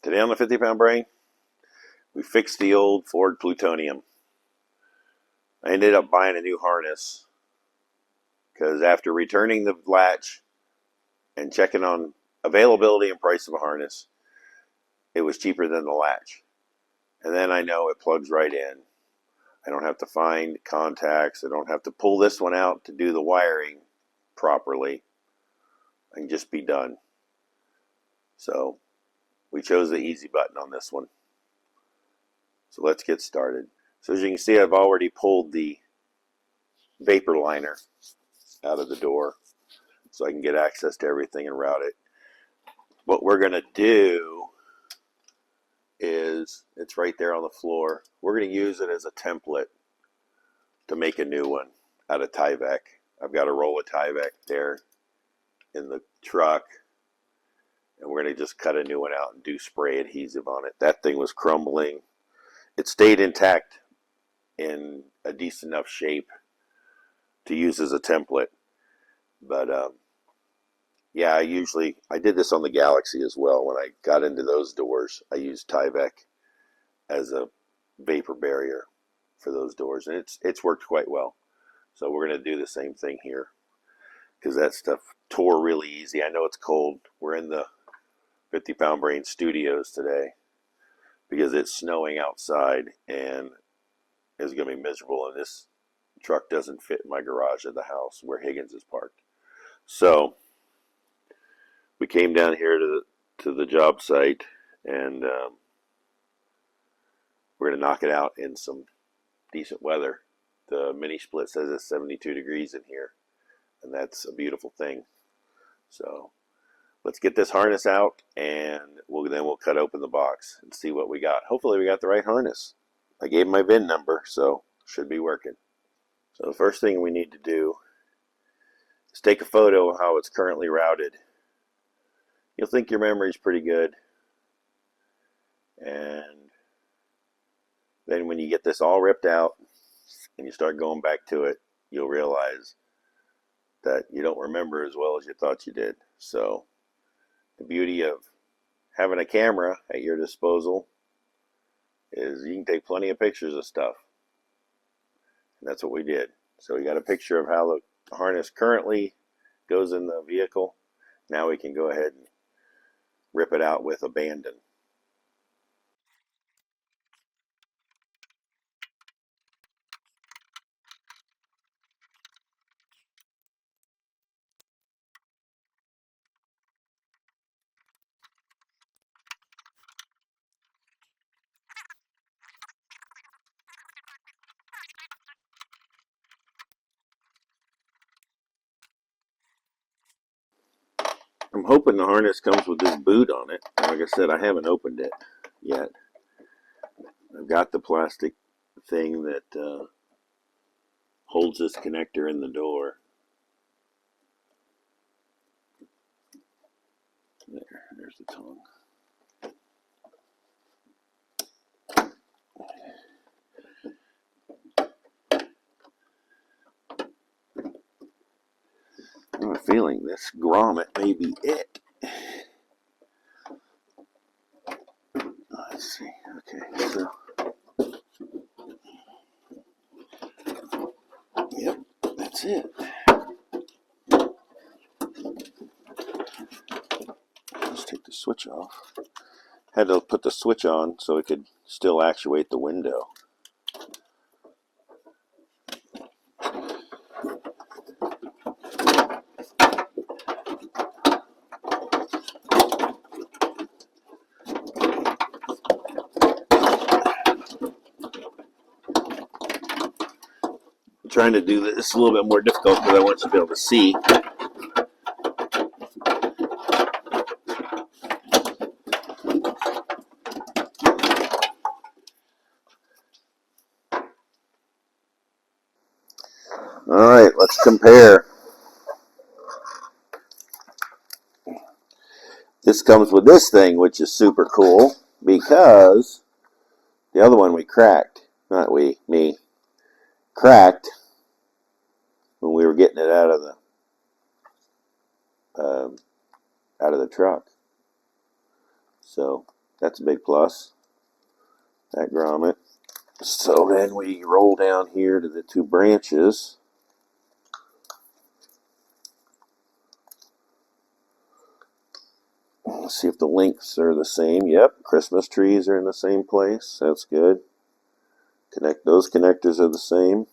Today on the 50-pound brain, we fixed the old Ford Plutonium. I ended up buying a new harness because after returning the latch and checking on availability and price of a harness, it was cheaper than the latch. And then I know it plugs right in. I don't have to find contacts. I don't have to pull this one out to do the wiring properly. I can just be done. So we chose the easy button on this one. So let's get started. So as you can see, I've already pulled the vapor liner out of the door so I can get access to everything and route it. What we're going to do is, it's right there on the floor. We're going to use it as a template to make a new one out of Tyvek. I've got a roll of Tyvek there in the truck, and we're going to just cut a new one out and do spray adhesive on it. That thing was crumbling. It stayed intact in a decent enough shape to use as a template, but yeah, I did this on the Galaxy as well. When I got into those doors, I used Tyvek as a vapor barrier for those doors, and it's worked quite well. So we're going to do the same thing here because that stuff tore really easy. I know it's cold. We're in the 50-pound brain studios today because it's snowing outside and it's going to be miserable, and this truck doesn't fit in my garage of the house where Higgins is parked. So we came down here to the job site, and we're going to knock it out in some decent weather. The mini split says it's 72 degrees in here, and that's a beautiful thing. So let's get this harness out, and we'll cut open the box and see what we got. Hopefully we got the right harness. I gave my VIN number, so should be working. So the first thing we need to do is take a photo of how it's currently routed. You'll think your memory's pretty good, and then when you get this all ripped out and you start going back to it, you'll realize that you don't remember as well as you thought you did. So the beauty of having a camera at your disposal is you can take plenty of pictures of stuff, and that's what we did. So we got a picture of how the harness currently goes in the vehicle. Now we can go ahead and rip it out with abandon. I'm hoping the harness comes with this boot on it. Like I said, I haven't opened it yet. I've got the plastic thing that holds this connector in the door. There's the tongue. I have a feeling this grommet may be it. Let's see. Okay, so yep, that's it. Let's take the switch off. Had to put the switch on so it could still actuate the window. I'm trying to do this a little bit more difficult because I want you to be able to see. Alright, let's compare. This comes with this thing, which is super cool because the other one we cracked. Not we, me. Cracked when we were getting it out of the truck. So That's a big plus. That grommet. So then we roll down here to the two branches. Let's see if the lengths are the same. Yep, Christmas trees are in the same place. That's good. Those connectors are the same.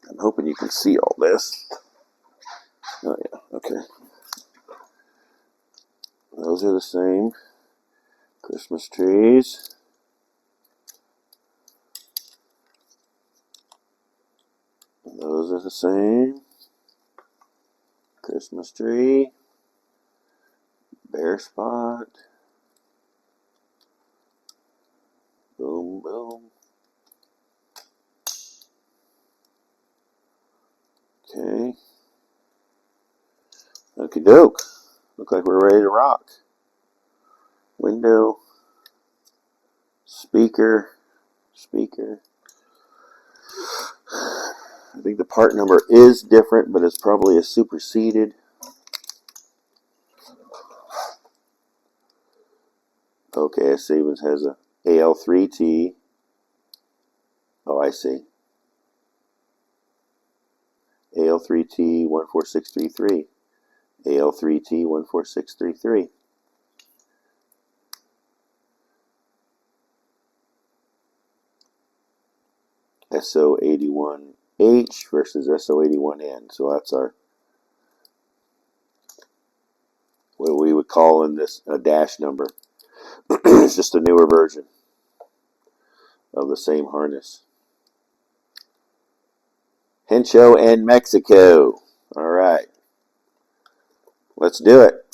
I'm hoping you can see all this. Oh yeah, okay. Those are the same. Christmas trees. Those are the same. Christmas tree. Bare spot. Boom, boom. Okay. Okie doke. Look like we're ready to rock. Window. Speaker. Speaker. I think the part number is different, but it's probably a superseded. Okay, Savings has a AL3T. Oh, I see. AL3T 14633. AL3T 14633. SO81H versus SO81N. So that's our, what we would call in this a dash number. It's just a newer version of the same harness. Hencho and Mexico. All right. Let's do it.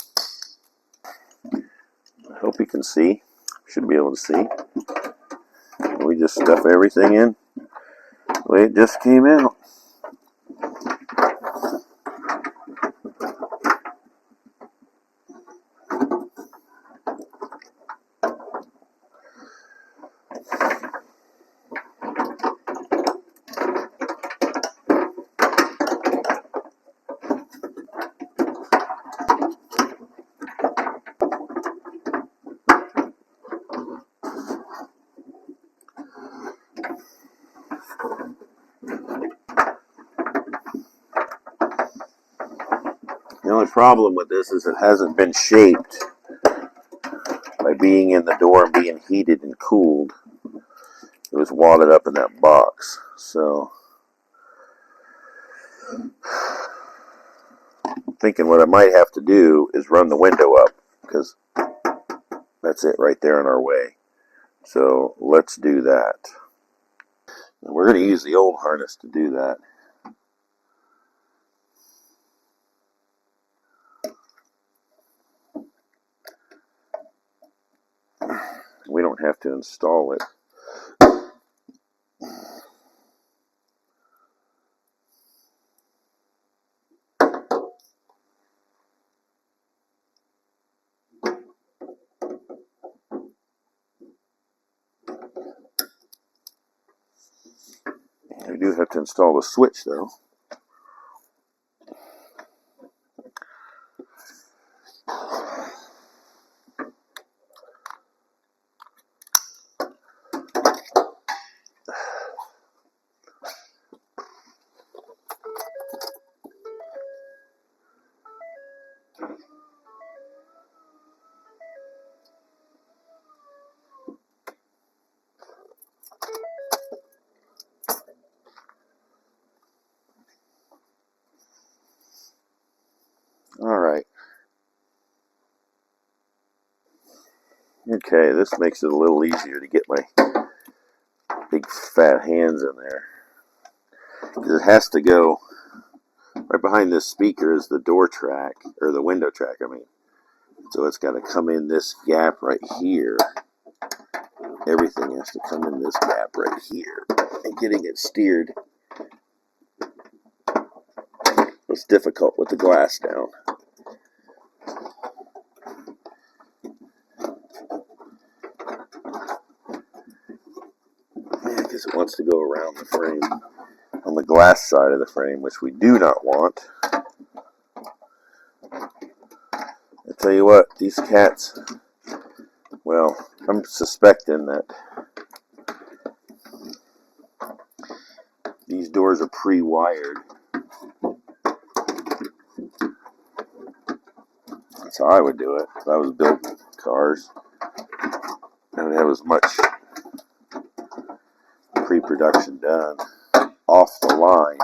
I hope you can see. Should be able to see. We just stuff everything in the way it just came out. The only problem with this is it hasn't been shaped by being in the door and being heated and cooled. It was wadded up in that box. So I'm thinking what I might have to do is run the window up, because that's it right there in our way. So let's do that. And we're going to use the old harness to do that. We don't have to install it. We do have to install the switch though. Alright. Okay, this makes it a little easier to get my big fat hands in there. Because it has to go right behind this speaker is the door track, or the window track, I mean. So it's got to come in this gap right here. Everything has to come in this gap right here. And getting it steered was difficult with the glass down. Because it wants to go around the frame. I'm the glass side of the frame, which we do not want. I tell you what, these cats, well, I'm suspecting that these doors are pre-wired. That's how I would do it. If I was building cars, I would have as much pre-production done off the line,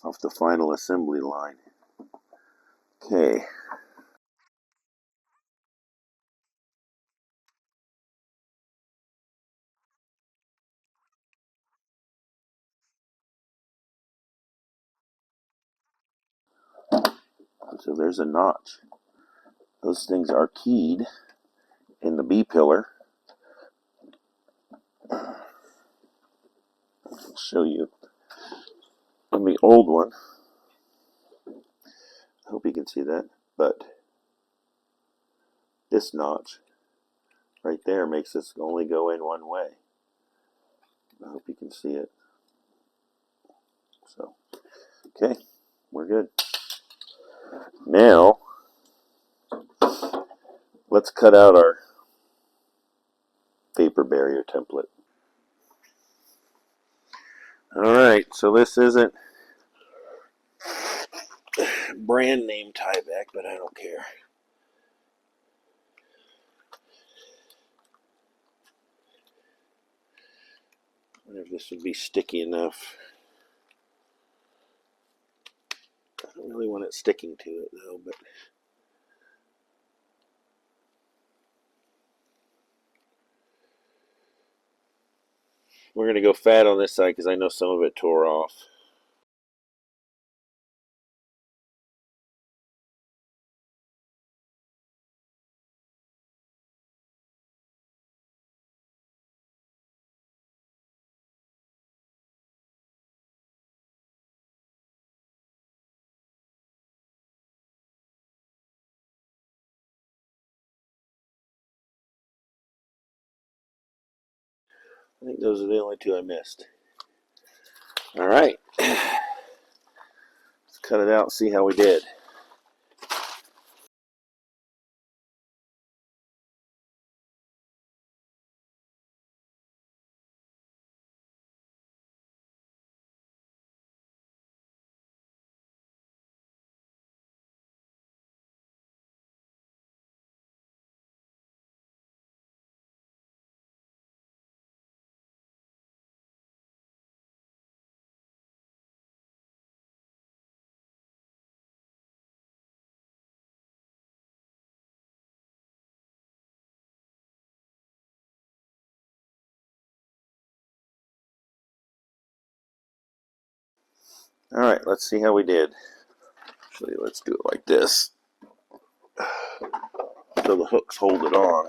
off the final assembly line. Okay. So there's a notch. Those things are keyed in the B pillar. I'll show you on the old one. I hope you can see that. But this notch right there makes this only go in one way. I hope you can see it. So, okay, we're good. Now, let's cut out our vapor barrier template. Alright, so this isn't brand name tieback, but I don't care. I wonder if this would be sticky enough. I don't really want it sticking to it though, but we're going to go fat on this side because I know some of it tore off. I think those are the only two I missed. Alright, let's cut it out and see how we did. Alright, let's see how we did. Actually, let's do it like this, so the hooks hold it on.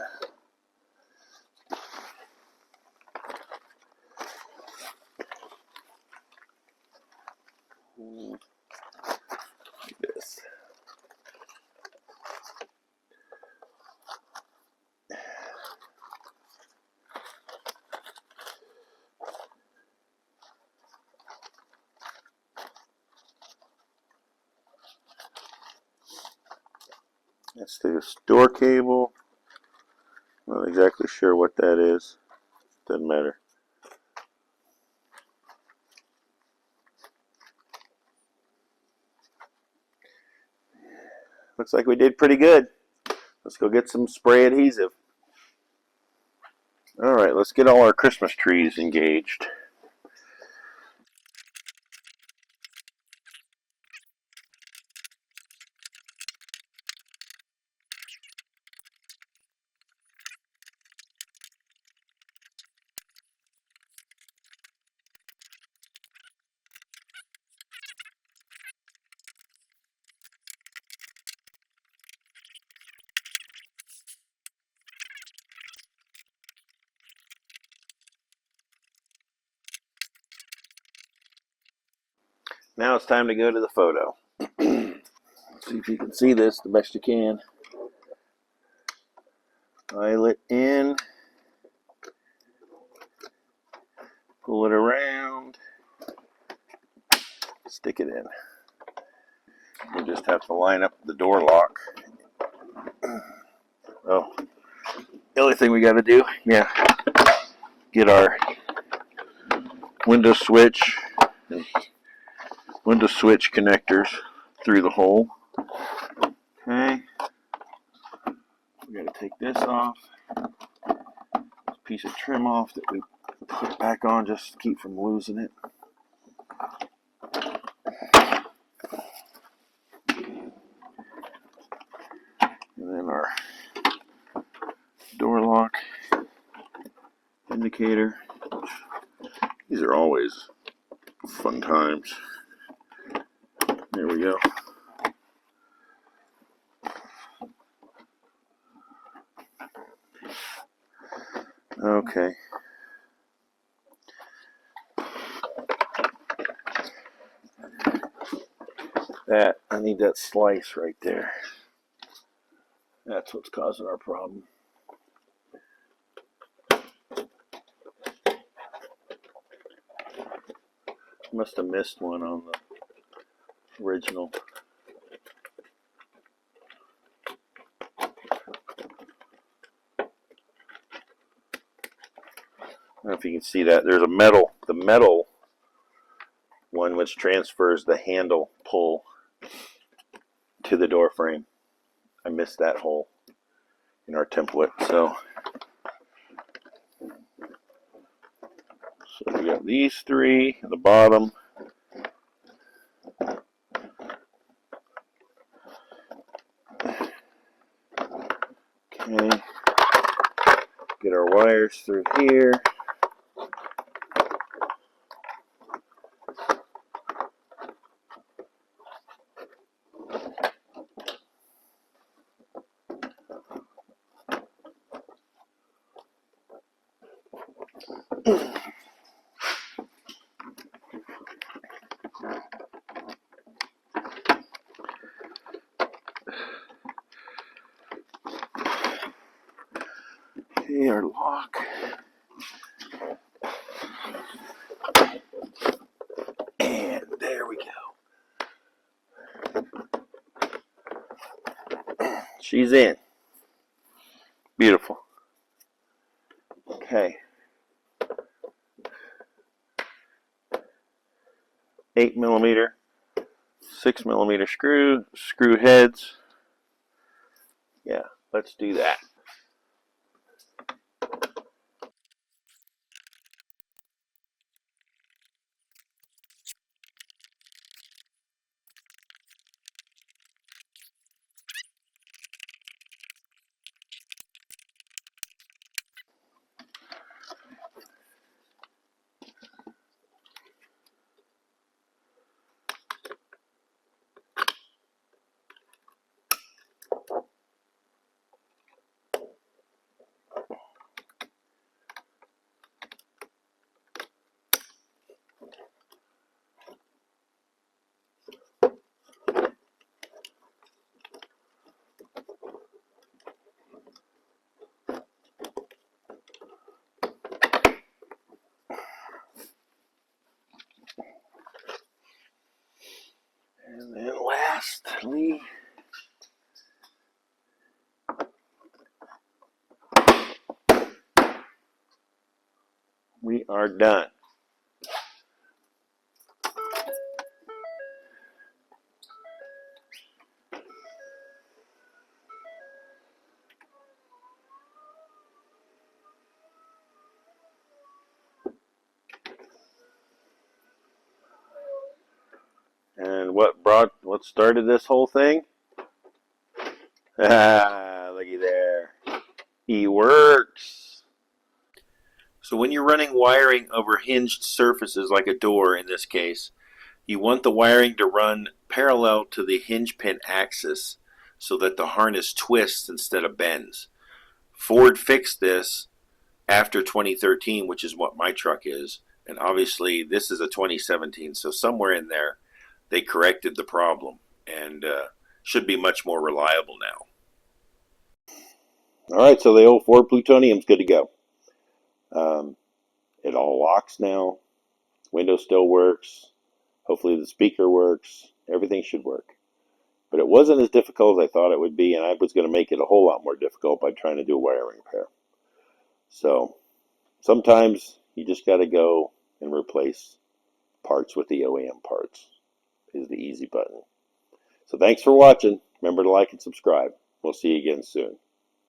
Like this. That's the store cable. Not exactly sure what that is. Doesn't matter. Looks like we did pretty good. Let's go get some spray adhesive. Alright, let's get all our Christmas trees engaged. Now it's time to go to the photo. See if you can see this the best you can. Eyelet in. Pull it around. stick it in. We'll just have to line up the door lock. Oh, the only thing we got to do, get our window switch connectors through the hole. Okay, we got to take this off, this piece of trim off that we put back on just to keep from losing it. And then our door lock indicator. These are always fun times. There we go. Okay. I need that slice right there. That's what's causing our problem. Must have missed one on the original. I don't know if you can see that. There's the metal one which transfers the handle pull to the door frame. I missed that hole in our template. So we got these three at the bottom. Okay. Get our wires through here. Okay, our lock. And there we go. She's in. Beautiful. Okay. 8mm, 6mm screw heads. Yeah, let's do that. And then lastly, we are done. And what started this whole thing? Ah, looky there. He works. So when you're running wiring over hinged surfaces like a door in this case, you want the wiring to run parallel to the hinge pin axis so that the harness twists instead of bends. Ford fixed this after 2013, which is what my truck is, and obviously this is a 2017, so somewhere in there they corrected the problem and should be much more reliable now. All right, so the old Ford Plutonium's good to go. It all locks now. Window still works. Hopefully the speaker works. Everything should work. But it wasn't as difficult as I thought it would be, and I was going to make it a whole lot more difficult by trying to do a wiring repair. So sometimes you just got to go and replace parts with the OEM parts is the easy button. So thanks for watching. Remember to like and subscribe. We'll see you again soon.